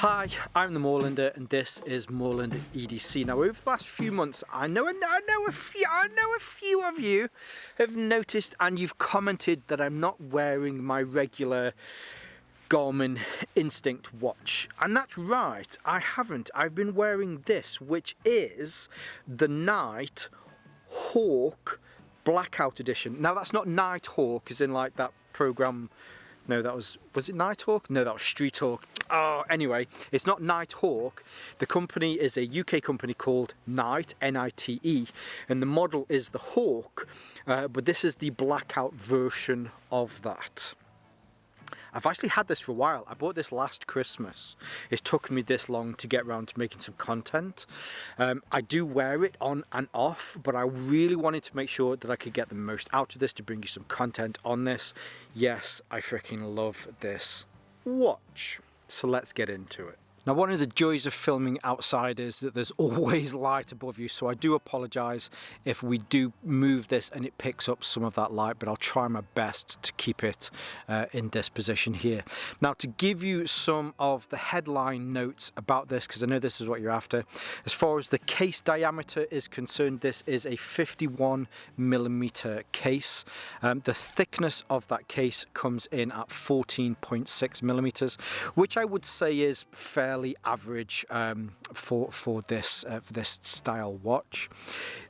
Hi, I'm the Moorlander and this is Moorlander EDC. Now over the last few months, I know a few of you have noticed and you've commented that I'm not wearing my regular Garmin Instinct watch. And that's right, I haven't. I've been wearing this, which is the Nite Hawk Blackout Edition. Now that's not Nite Hawk as in like that program. No, that was it Nite Hawk? No, that was Street Hawk. Oh, anyway, it's not Nite Hawk. The company is a UK company called Nite, N-I-T-E, and the model is the Hawk, but this is the blackout version of that. I've actually had this for a while. I bought this last Christmas. It took me this long to get around to making some content. I do wear it on and off, but I really wanted to make sure that I could get the most out of this to bring you some content on this. Yes, I freaking love this watch. So let's get into it. Now, one of the joys of filming outside is that there's always light above you, so I do apologise if we do move this and it picks up some of that light, but I'll try my best to keep it in this position here. Now, to give you some of the headline notes about this, because I know this is what you're after, as far as the case diameter is concerned, this is a 51mm case. The thickness of that case comes in at 14.6mm, which I would say is fairly average for this style watch.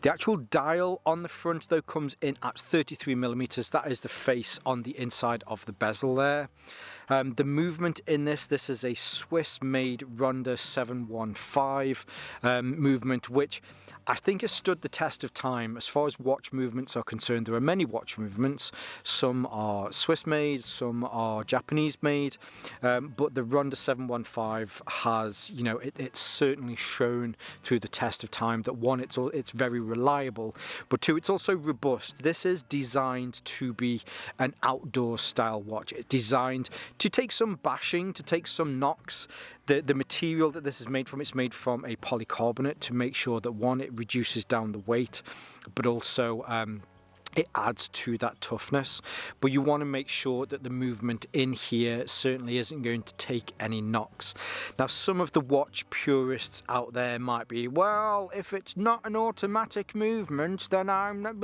The actual dial on the front though comes in at 33mm. That is the face on the inside of the bezel there. The movement in this is a Swiss-made Ronda 715 movement, which I think has stood the test of time. As far as watch movements are concerned, there are many watch movements. Some are Swiss-made, some are Japanese-made, but the Ronda 715 has, you know, it's certainly shown through the test of time that one, it's very reliable, but two, it's also robust. This is designed to be an outdoor style watch. It's designed to take some bashing, to take some knocks. The material that this is made from, it's made from a polycarbonate to make sure that one, it reduces down the weight, but also it adds to that toughness. But you want to make sure that the movement in here certainly isn't going to take any knocks. Now, some of the watch purists out there might be, well, if it's not an automatic movement, then I'm not...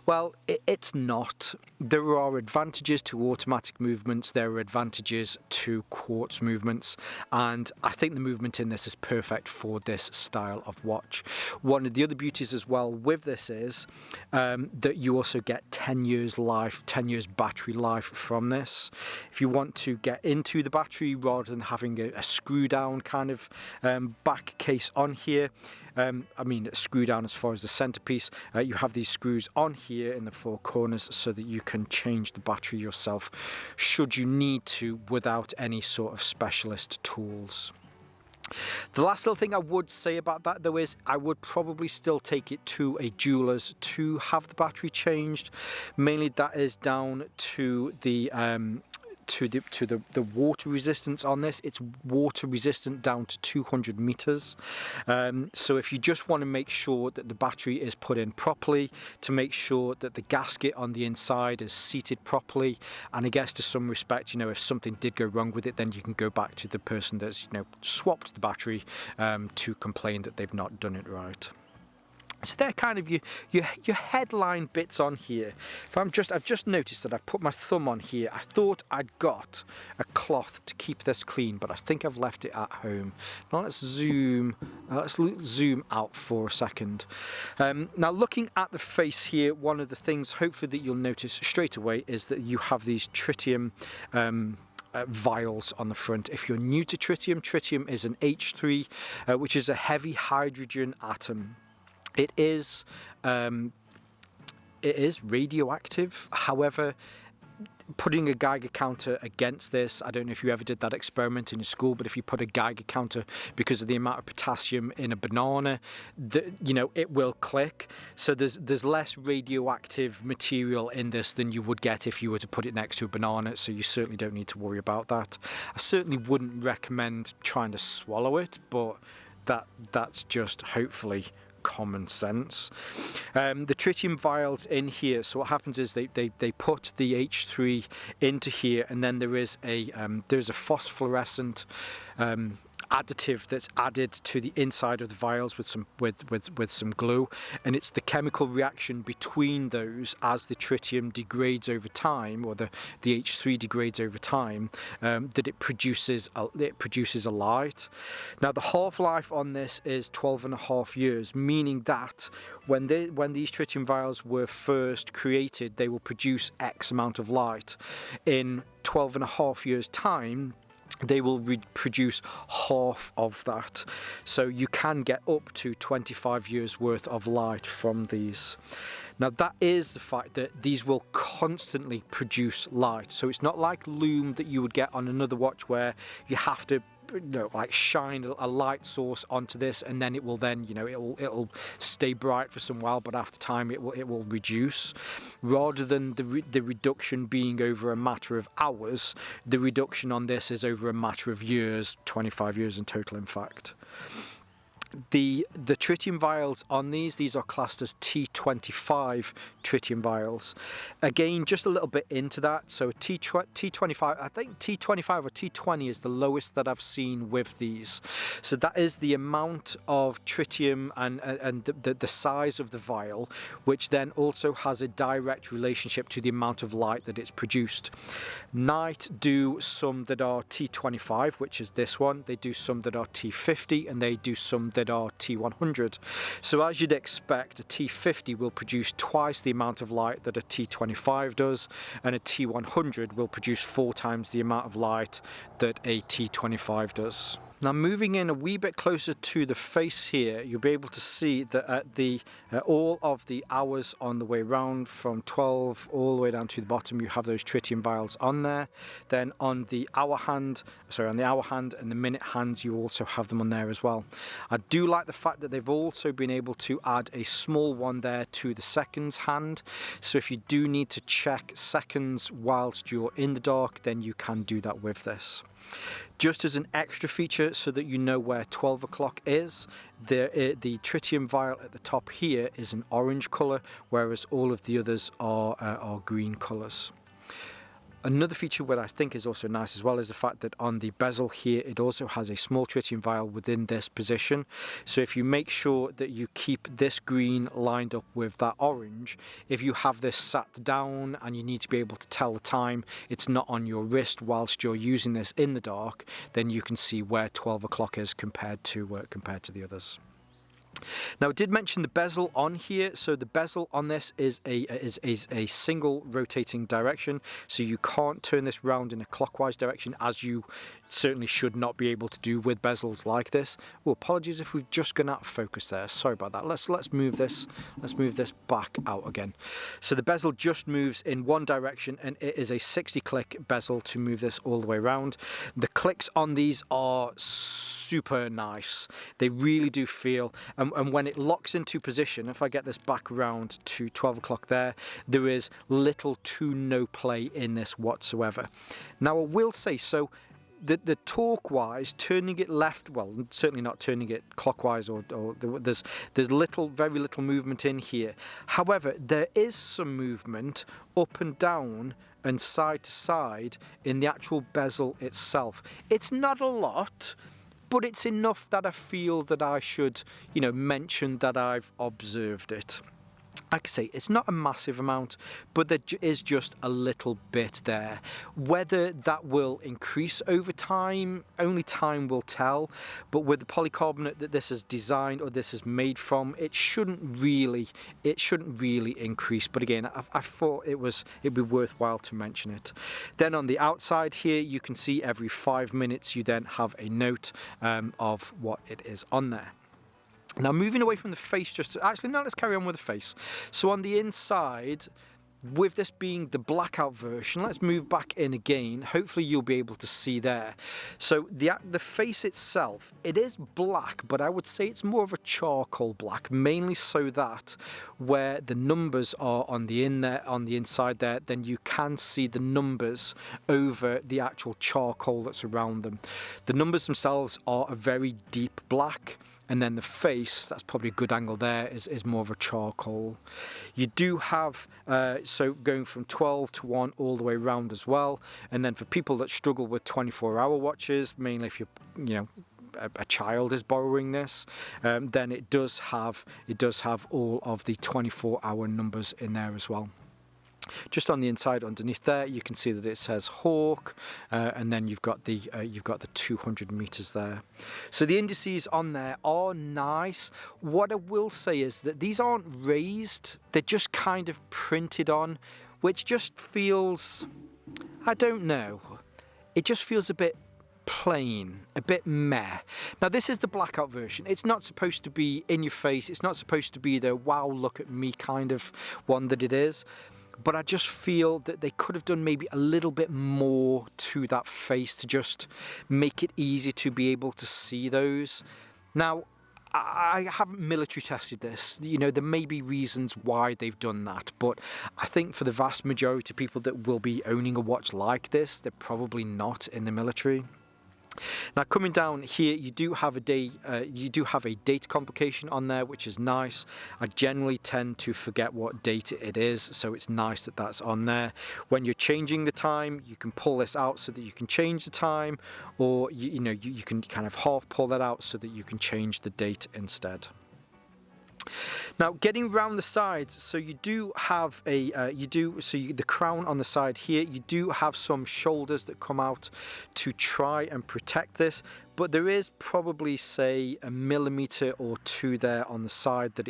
Well, it's not. There are advantages to automatic movements, there are advantages to quartz movements, and I think the movement in this is perfect for this style of watch. One of the other beauties as well with this is that you also get 10 years life, 10 years battery life from this. If you want to get into the battery rather than having a screw down kind of back case on here, I mean screw down as far as the centerpiece, you have these screws on here in the four corners so that you can change the battery yourself should you need to without any sort of specialist tools. The last little thing I would say about that though is I would probably still take it to a jeweler's to have the battery changed. Mainly that is down to the water resistance on this. It's water resistant down to 200 meters. So if you just want to make sure that the battery is put in properly, to make sure that the gasket on the inside is seated properly, and I guess to some respect, you know, if something did go wrong with it, then you can go back to the person that's, you know, swapped the battery to complain that they've not done it right. So they're kind of your headline bits on here. I've just noticed that I've put my thumb on here. I thought I'd got a cloth to keep this clean, but I think I've left it at home. Now let's zoom out for a second. Now looking at the face here, one of the things hopefully that you'll notice straight away is that you have these tritium vials on the front. If you're new to tritium, tritium is an H3, which is a heavy hydrogen atom. It is radioactive. However, putting a Geiger counter against this, I don't know if you ever did that experiment in your school, but if you put a Geiger counter because of the amount of potassium in a banana, you know, it will click. So there's less radioactive material in this than you would get if you were to put it next to a banana, so you certainly don't need to worry about that. I certainly wouldn't recommend trying to swallow it, but that's just hopefully common sense. The tritium vials in here, so what happens is they put the H3 into here, and then there's a phosphorescent additive that's added to the inside of the vials with some glue, and it's the chemical reaction between those as the tritium degrades over time, or the H3 degrades over time, that it produces a light. Now the half-life on this is 12.5 years, meaning that when these tritium vials were first created, they will produce X amount of light. In 12.5 years time, they will produce half of that, so you can get up to 25 years worth of light from these. Now that is the fact that these will constantly produce light, so it's not like Lume that you would get on another watch where you have to like shine a light source onto this, and then it will it'll stay bright for some while, but after time it will reduce. Rather than the reduction being over a matter of hours, the reduction on this is over a matter of years, 25 years in total in fact. The tritium vials on these are classed as T25 tritium vials. Again, just a little bit into that. So T25, I think T25 or T20 is the lowest that I've seen with these. So that is the amount of tritium and the size of the vial, which then also has a direct relationship to the amount of light that it's produced. Nite do some that are T25, which is this one. They do some that are T50, and they do some that are T100. So as you'd expect, a T50 will produce twice the amount of light that a T25 does, and a T100 will produce 4 times the amount of light that a T25 does. Now moving in a wee bit closer to the face here, you'll be able to see that at all of the hours on the way round, from 12 all the way down to the bottom, you have those tritium vials on there. Then on the hour hand and the minute hands, you also have them on there as well. I do like the fact that they've also been able to add a small one there to the seconds hand. So if you do need to check seconds whilst you're in the dark, then you can do that with this. Just as an extra feature, so that you know where 12 o'clock is, the tritium vial at the top here is an orange colour, whereas all of the others are green colours. Another feature what I think is also nice as well is the fact that on the bezel here, it also has a small tritium vial within this position. So if you make sure that you keep this green lined up with that orange, if you have this sat down and you need to be able to tell the time, it's not on your wrist whilst you're using this in the dark, then you can see where 12 o'clock is compared to the others. Now I did mention the bezel on here, so the bezel on this is a single rotating direction, so you can't turn this round in a clockwise direction, as you certainly should not be able to do with bezels like this. Oh, apologies if we've just gone out of focus there, sorry about that. Let's move this back out again. So the bezel just moves in one direction, and it is a 60 click bezel to move this all the way around. The clicks on these are super nice, they really do feel, and when it locks into position, if I get this back around to 12 o'clock there is little to no play in this whatsoever. Now I will say, so the torque wise, turning it left, well, certainly not turning it clockwise, or there's very little movement in here. However, there is some movement up and down and side to side in the actual bezel itself. It's not a lot, but it's enough that I feel that I should, mention that I've observed it. Like I say, it's not a massive amount, but there is just a little bit there. Whether that will increase over time, only time will tell. But with the polycarbonate that this is designed, or this is made from, it shouldn't really increase. But again, I thought it'd be worthwhile to mention it. Then on the outside here, you can see every 5 minutes you then have a note of what it is on there. Now moving away from the face, let's carry on with the face. So on the inside, with this being the blackout version, let's move back in again. Hopefully you'll be able to see there. So the face itself, it is black, but I would say it's more of a charcoal black, mainly so that where the numbers are on the inside there, then you can see the numbers over the actual charcoal that's around them. The numbers themselves are a very deep black. and then the face, that's probably a good angle there, is more of a charcoal. You do have, so going from 12 to 1 all the way around as well, and then for people that struggle with 24-hour watches, mainly if you're, you know, a child is borrowing this, then it does have all of the 24-hour numbers in there as well. Just on the inside underneath there, you can see that it says Hawk, and then you've got the 200 meters there. So the indices on there are nice. What I will say is that these aren't raised, they're just kind of printed on, which just feels, I don't know, it just feels a bit plain, a bit meh. Now this is the blackout version. It's not supposed to be in your face, it's not supposed to be the wow, look at me kind of one that it is. But I just feel that they could have done maybe a little bit more to that face to just make it easy to be able to see those. Now, I haven't military tested this. You know, there may be reasons why they've done that, but I think for the vast majority of people that will be owning a watch like this, they're probably not in the military. Now coming down here, you do have a date complication on there, which is nice. I generally tend to forget what date it is, so it's nice that that's on there. When you're changing the time, you can pull this out so that you can change the time, or you can kind of half pull that out so that you can change the date instead. Now getting round the sides, so you do have the crown on the side here, you do have some shoulders that come out to try and protect this, but there is probably, say, a millimetre or two there on the side that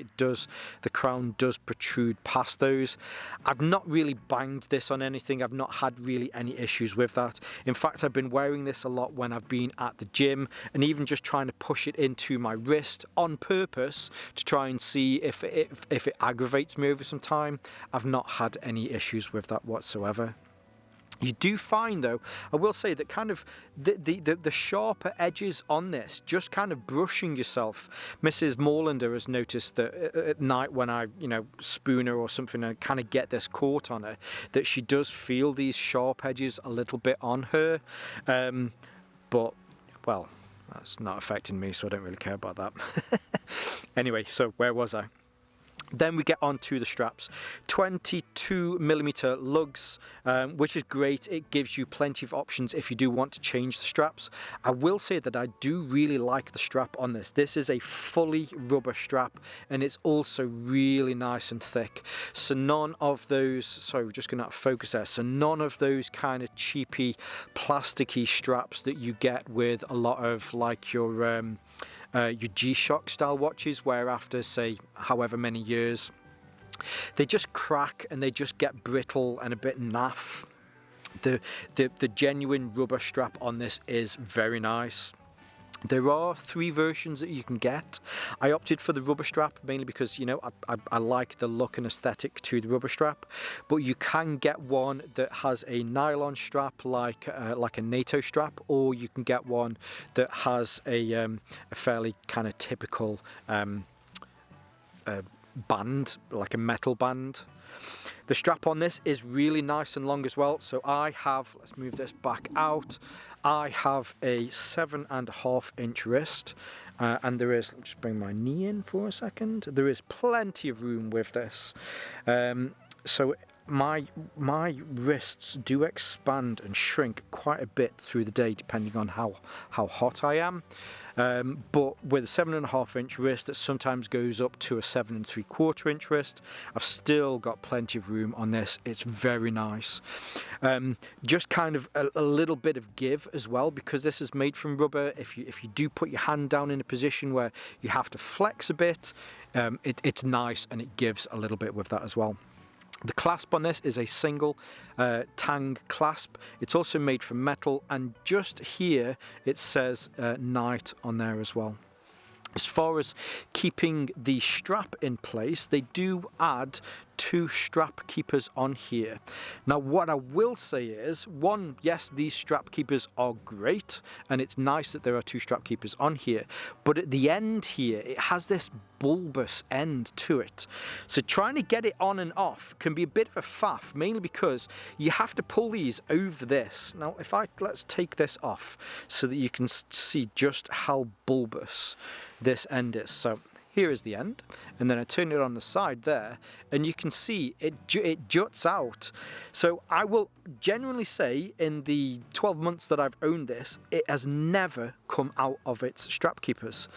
the crown does protrude past those. I've not really banged this on anything, I've not had really any issues with that. In fact, I've been wearing this a lot when I've been at the gym, and even just trying to push it into my wrist on purpose to try and see if it aggravates me over some time. I've not had any issues with that whatsoever. You do find, though, I will say that kind of the sharper edges on this, just kind of brushing yourself. Mrs. Moorlander has noticed that at night when I, spoon her or something and kind of get this caught on her, that she does feel these sharp edges a little bit on her. But, well, that's not affecting me, so I don't really care about that. Anyway, so where was I? Then we get on to the straps. 22mm lugs, which is great. It gives you plenty of options if you do want to change the straps. I will say that I do really like the strap on this. This is a fully rubber strap, and it's also really nice and thick. So none of those, sorry, we're just going to focus there. So none of those kind of cheapy, plasticky straps that you get with a lot of like your G-Shock style watches, where after, say, however many years, they just crack and they just get brittle and a bit naff. The genuine rubber strap on this is very nice. There are 3 versions that you can get. I opted for the rubber strap mainly because, I like the look and aesthetic to the rubber strap. But you can get one that has a nylon strap like a NATO strap, or you can get one that has a fairly kind of typical band, like a metal band. The strap on this is really nice and long as well. So I have, let's move this back out. I have a 7.5-inch wrist, and there is, let me just bring my knee in for a second. There is plenty of room with this. So my wrists do expand and shrink quite a bit through the day depending on how hot I am. But with a 7.5-inch wrist that sometimes goes up to a 7 3/4-inch wrist, I've still got plenty of room on this. It's very nice. Just kind of a little bit of give as well, because this is made from rubber. If you do put your hand down in a position where you have to flex a bit, it's nice and it gives a little bit with that as well. The clasp on this is a single tang clasp. It's also made from metal, and just here it says Nite on there as well. As far as keeping the strap in place, they do add 2 strap keepers on here. Now what I will say is, one, yes, these strap keepers are great, and it's nice that there are 2 strap keepers on here, but at the end here it has this bulbous end to it, so trying to get it on and off can be a bit of a faff, mainly because you have to pull these over this. Now if let's take this off so that you can see just how bulbous this end is. So here is the end, and then I turn it on the side there, and you can see it juts out. So I will genuinely say, in the 12 months that I've owned this, it has never come out of its strap keepers.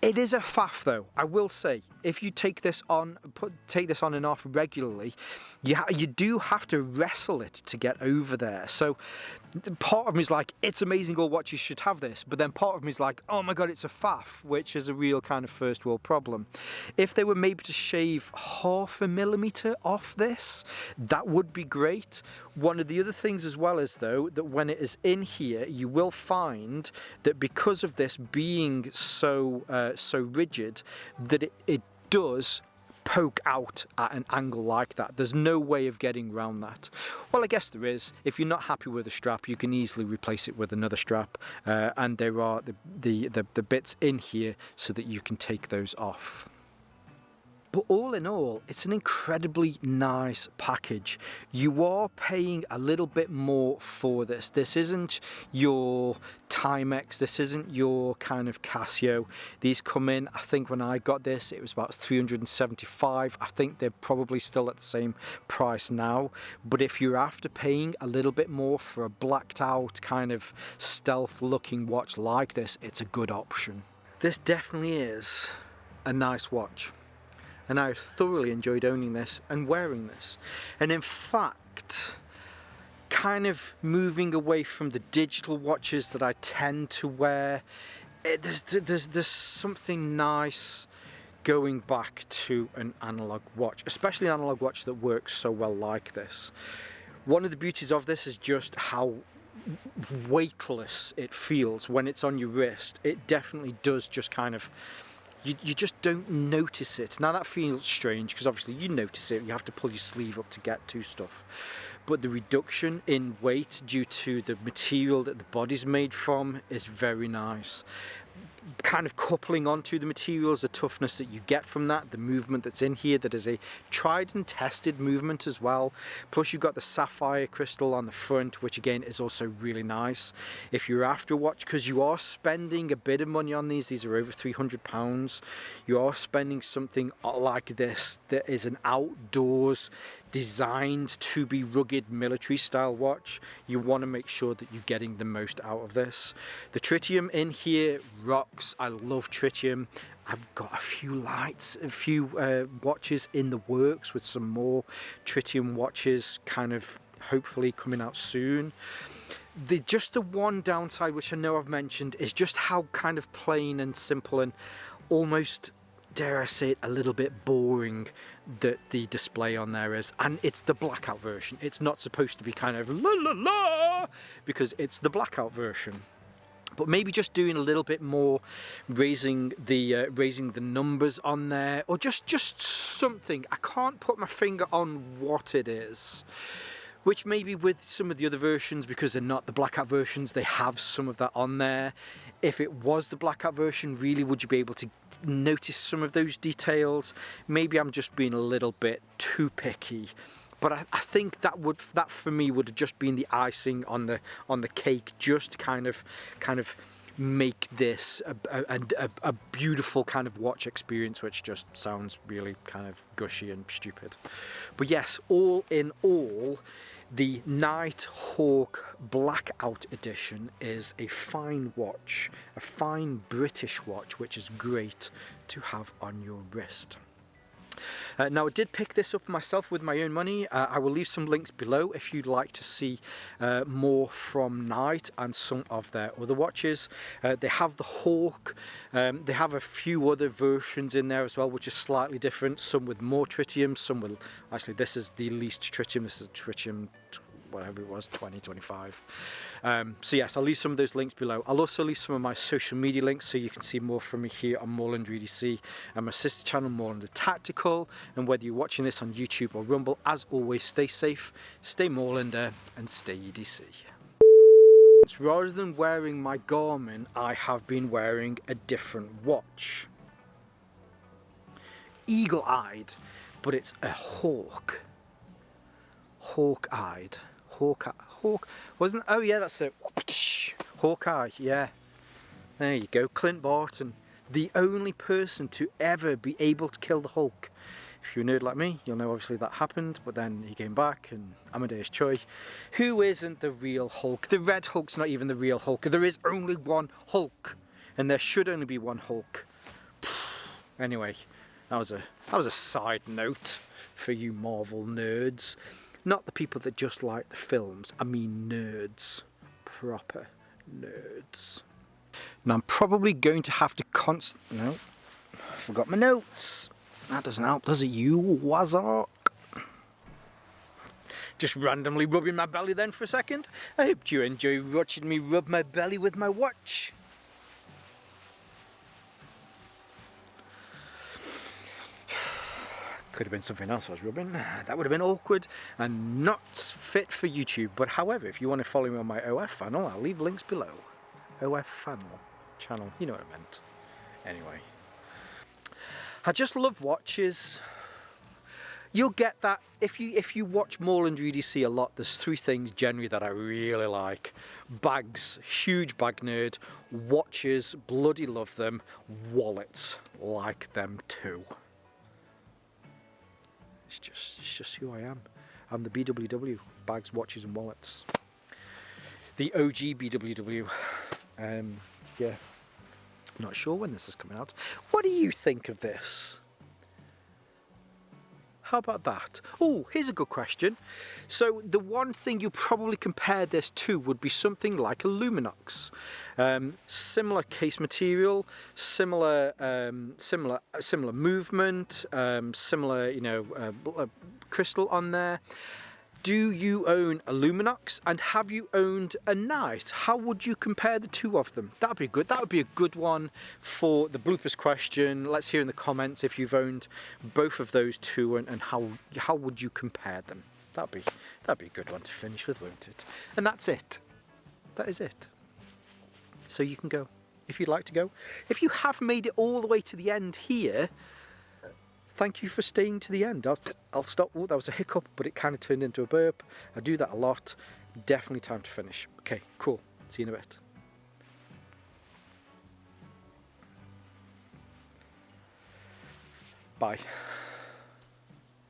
It is a faff though, I will say. If you take this on and off regularly, you do have to wrestle it to get over there. So part of me is like, it's amazing, all watches should have this, but then part of me is like, oh my god, it's a faff, which is a real kind of first world problem. If they were maybe to shave 0.5 millimeter off this, that would be great. One of the other things as well is though, that when it is in here, you will find that because of this being so rigid, that it does poke out at an angle like that. There's no way of getting around that. Well, I guess there is. If you're not happy with a strap, you can easily replace it with another strap, and there are the bits in here so that you can take those off. But all in all, it's an incredibly nice package. You are paying a little bit more for this. This isn't your Timex, this isn't your kind of Casio. These come in, I think when I got this, it was about 375. I think they're probably still at the same price now. But if you're after paying a little bit more for a blacked out kind of stealth looking watch like this, it's a good option. This definitely is a nice watch, and I've thoroughly enjoyed owning this and wearing this. And in fact, kind of moving away from the digital watches that I tend to wear, there's something nice going back to an analog watch, especially an analog watch that works so well like this. One of the beauties of this is just how weightless it feels when it's on your wrist. It definitely does just kind of, you just don't notice it. Now that feels strange because obviously you notice it, you have to pull your sleeve up to get to stuff. But the reduction in weight due to the material that the body's made from is very nice. Kind of coupling onto the materials, the toughness that you get from that, the movement that's in here, that is a tried and tested movement as well. Plus you've got the sapphire crystal on the front, which again is also really nice. If you're after a watch, because you are spending a bit of money on these are over £300, you are spending something like this that is an outdoors designed to be rugged military style watch. You want to make sure that you're getting the most out of this. The Tritium in here rocks. I love Tritium. I've got a few watches in the works with some more Tritium watches kind of hopefully coming out soon. Just the one downside, which I know I've mentioned, is just how kind of plain and simple and almost, dare I say it, a little bit boring that the display on there is. And it's the blackout version. It's not supposed to be kind of la la la, because it's the blackout version. But maybe just doing a little bit more, raising the numbers on there, or just something. I can't put my finger on what it is. Which maybe with some of the other versions, because they're not the blackout versions, they have some of that on there. If it was the blackout version, really would you be able to notice some of those details? Maybe I'm just being a little bit too picky. But I think that for me would have just been the icing on the cake, just kind of make this a beautiful kind of watch experience, which just sounds really kind of gushy and stupid. But yes, all in all, the Nite Hawk Blackout Edition is a fine watch, a fine British watch, which is great to have on your wrist. Now I did pick this up myself with my own money. I will leave some links below if you'd like to see more from Nite and some of their other watches. They have the Hawk, they have a few other versions in there as well, which is slightly different, some with more tritium, some with, actually this is the least tritium, this is tritium whatever it was, 2025. So yes, I'll leave some of those links below. I'll also leave some of my social media links so you can see more from me here on Moorlander EDC and my sister channel Moorlander Tactical. And whether you're watching this on YouTube or Rumble, as always, stay safe, stay Moorlander, and stay EDC. Rather than wearing my Garmin, I have been wearing a different watch. Eagle-eyed, but it's a Hawk. Hawk-eyed. Hawk, wasn't, oh yeah, that's it. Hawkeye, yeah. There you go, Clint Barton. The only person to ever be able to kill the Hulk. If you're a nerd like me, you'll know obviously that happened, but then he came back, and Amadeus Choi, who isn't the real Hulk? The Red Hulk's not even the real Hulk. There is only one Hulk, and there should only be one Hulk. Anyway, that was a side note for you Marvel nerds. Not the people that just like the films, I mean nerds. Proper nerds. Now I'm probably going to have to no, I forgot my notes. That doesn't help, does it, you Wazark? Just randomly rubbing my belly then for a second. I hope you enjoy watching me rub my belly with my watch. Could have been something else I was rubbing. That would have been awkward and not fit for YouTube. But however, if you want to follow me on my OF funnel, I'll leave links below. OF funnel channel, you know what I meant. Anyway. I just love watches. You'll get that if you watch Moorlander EDC a lot. There's three things generally that I really like: bags, huge bag nerd; watches, bloody love them; wallets, like them too. It's just who I am. I'm the BWW, bags, watches, and wallets. The OG BWW. Yeah. Not sure when this is coming out. What do you think of this? How about that? Oh, here's a good question. So the one thing you probably compare this to would be something like illuminates. Similar case material, similar movement, similar crystal on there. Do you own illuminates, and have you owned a Nite? How would you compare the two of them? That'd be good. That would be a good one for the bloopers question. Let's hear in the comments if you've owned both of those two, and how would you compare them? That'd be a good one to finish with, won't it? And that's it. That is it. So you can go if you'd like to go. If you have made it all the way to the end here, thank you for staying to the end. I'll stop. Oh, that was a hiccup, but it kind of turned into a burp. I do that a lot. Definitely time to finish. Okay, cool. See you in a bit. Bye.